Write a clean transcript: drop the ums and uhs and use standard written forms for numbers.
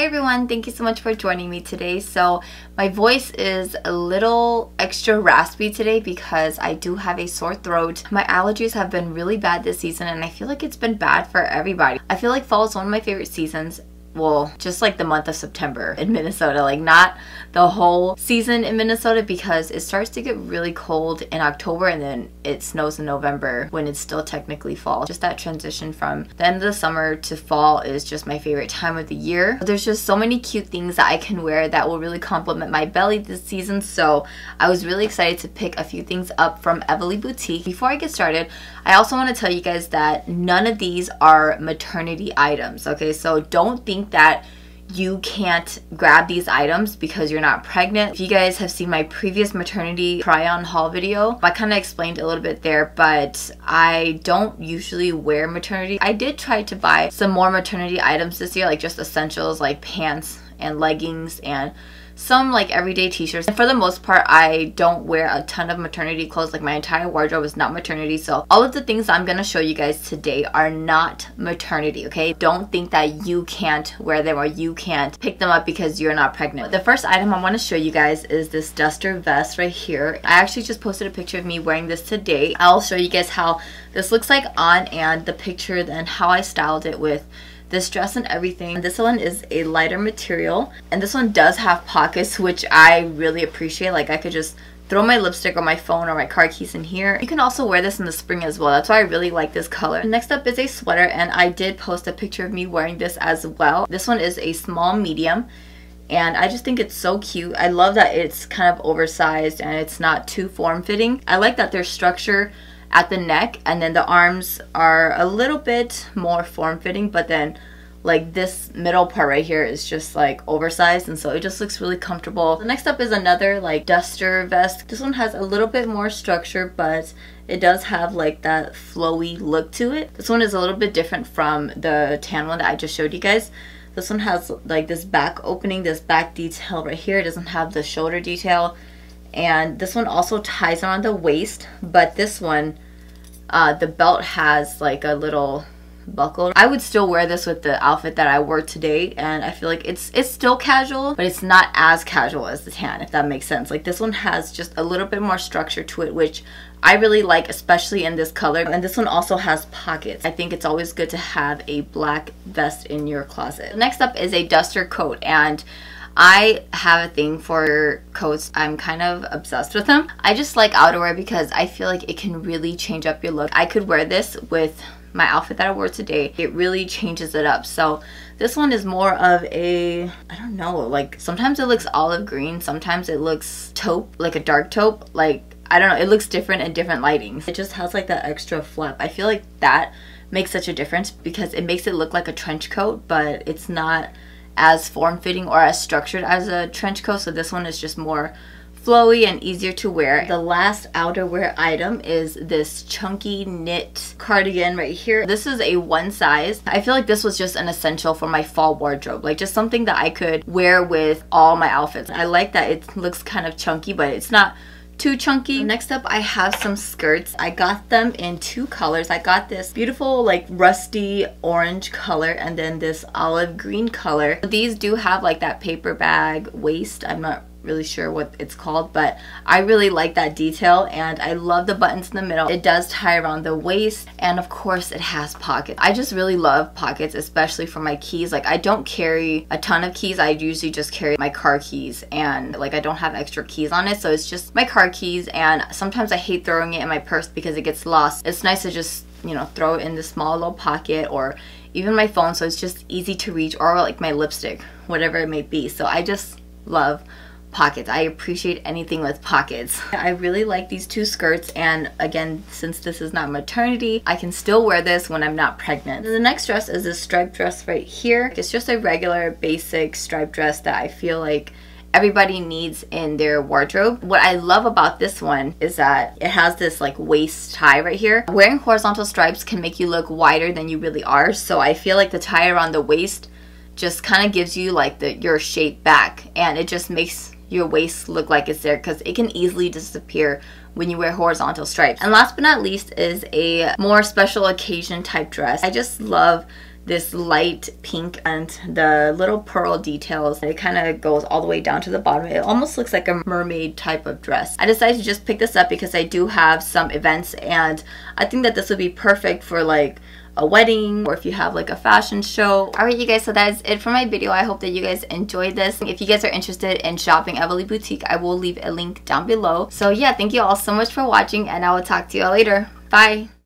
everyone, thank you so much for joining me today. So my voice is a little extra raspy today because I do have a sore throat. My allergies have been really bad this season and I feel like it's been bad for everybody. I feel like fall is one of my favorite seasons. Well, just like the month of September in Minnesota, like not the whole season in Minnesota, because it starts to get really cold in October and then it snows in November when it's still technically fall. Just that transition from the end of the summer to fall is just my favorite time of the year. There's just so many cute things that I can wear that will really complement my belly this season, so I was really excited to pick a few things up from Evaly Boutique. Before I get started, I also want to tell you guys that none of these are maternity items, okay? So don't think that you can't grab these items because you're not pregnant. If you guys have seen my previous maternity try-on haul video, I kind of explained a little bit there, but I don't usually wear maternity. I did try to buy some more maternity items this year, like just essentials like pants and leggings and some like everyday t-shirts. And for the most part, I don't wear a ton of maternity clothes. Like my entire wardrobe is not maternity. So all of the things I'm gonna show you guys today are not maternity, okay? Don't think that you can't wear them or you can't pick them up because you're not pregnant. The first item I want to show you guys is this duster vest right here. I actually just posted a picture of me wearing this today. I'll show you guys how this looks like on and the picture, then how I styled it with this dress and everything. This one is a lighter material and this one does have pockets, which I really appreciate. Like I could just throw my lipstick or my phone or my car keys in here. You can also wear this in the spring as well. That's why I really like this color. Next up is a sweater, and I did post a picture of me wearing this as well. This one is a small medium and I just think it's so cute. I love that it's kind of oversized and it's not too form-fitting. I like that there's structure at the neck and then the arms are a little bit more form-fitting, but then like this middle part right here is just like oversized, and so it just looks really comfortable. The next up is another like duster vest. This one has a little bit more structure, but it does have like that flowy look to it. This one is a little bit different from the tan one that I just showed you guys. This one has like this back opening, this back detail right here. It doesn't have the shoulder detail. And this one also ties around the waist, but this one, the belt has like a little buckle. I would still wear this with the outfit that I wore today, and I feel like it's still casual, but it's not as casual as the tan, if that makes sense. Like this one has just a little bit more structure to it, which I really like, especially in this color. And this one also has pockets. I think it's always good to have a black vest in your closet. Next up is a duster coat, and I have a thing for coats. I'm kind of obsessed with them. I just like outerwear because I feel like it can really change up your look. I could wear this with my outfit that I wore today. It really changes it up. So this one is more of a, I don't know, like sometimes it looks olive green, sometimes it looks taupe, like a dark taupe. Like, I don't know, it looks different in different lightings. It just has like that extra flap. I feel like that makes such a difference because it makes it look like a trench coat, but it's not as form-fitting or as structured as a trench coat. So this one is just more flowy and easier to wear. The last outerwear item is this chunky knit cardigan right here. This is a one size. I feel like this was just an essential for my fall wardrobe, like just something that I could wear with all my outfits. I like that it looks kind of chunky, but it's not too chunky. Next up, I have some skirts. I got them in two colors. I got this beautiful like rusty orange color and then this olive green color. These do have like that paper bag waist. I'm not really sure what it's called, but I really like that detail and I love the buttons in the middle. It does tie around the waist, and of course it has pockets. I just really love pockets, especially for my keys. Like I don't carry a ton of keys. I usually just carry my car keys, and like I don't have extra keys on it, so it's just my car keys. And sometimes I hate throwing it in my purse because it gets lost. It's nice to just, you know, throw it in the small little pocket, or even my phone, so it's just easy to reach, or like my lipstick, whatever it may be. So I just love pockets. I appreciate anything with pockets. I really like these two skirts, and again, since this is not maternity, I can still wear this when I'm not pregnant. The next dress is this striped dress right here. It's just a regular basic striped dress that I feel like everybody needs in their wardrobe. What I love about this one is that it has this like waist tie right here. Wearing horizontal stripes can make you look wider than you really are, so I feel like the tie around the waist just kind of gives you like your shape back, and it just makes your waist look like it's there because it can easily disappear when you wear horizontal stripes. And last but not least is a more special occasion type dress. I just love this light pink and the little pearl details. It kind of goes all the way down to the bottom. It almost looks like a mermaid type of dress. I decided to just pick this up because I do have some events, and I think that this would be perfect for like a wedding or if you have like a fashion show. Alright you guys, so that is it for my video. I hope that you guys enjoyed this. If you guys are interested in shopping Evaly Boutique, I will leave a link down below. So yeah, thank you all so much for watching, and I will talk to you all later. Bye!